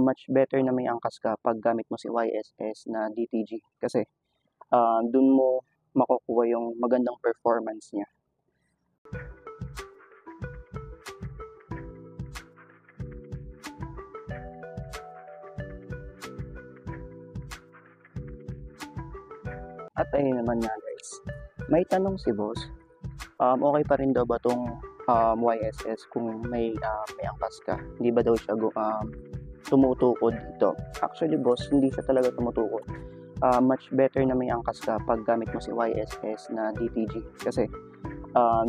much better na may angkas ka pag gamit mo si YSS na DTG kasi dun mo makukuha yung magandang performance niya. At ayun naman nga guys, may tanong si boss, okay pa rin daw ba tong YSS kung may angkas ka? Hindi ba daw siya tumutukod dito? Actually boss, hindi siya talaga tumutukod. Much better na may angkas ka pag gamit mo si YSS na DTG kasi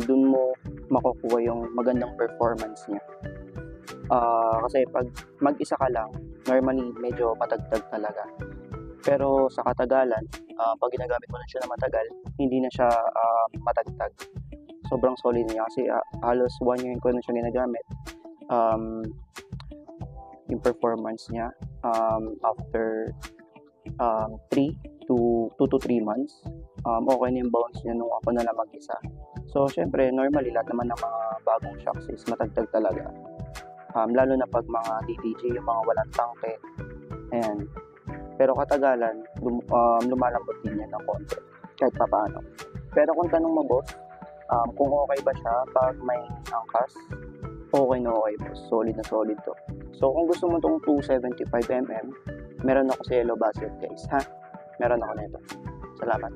dun mo makukuha yung magandang performance niya. Kasi pag mag-isa ka lang, normally medyo patagtag talaga. Pero sa katagalan, pag ginagamit mo na siya na matagal, hindi na siya matagtag. Sobrang solid niya kasi halos 1 year ko na siya ginagamit. Yung performance niya after 2 to 3 months, okay na yung bounce niya nung ako na lang mag-isa. So, syempre, normally, lahat naman ng mga bagong shocks is matagtag talaga. Lalo na pag mga DTG, yung mga walang tangke. Ayan. Pero katagalan, lumalambot din yan ng konti, kahit pa paano. Pero kung tanong mo, boss, kung okay ba siya pag may angkas, okay na okay, boss. Solid na solid to. So, kung gusto mo itong 275mm, meron ako sa Yellow Basket, guys, ha? Meron ako nito. Salamat.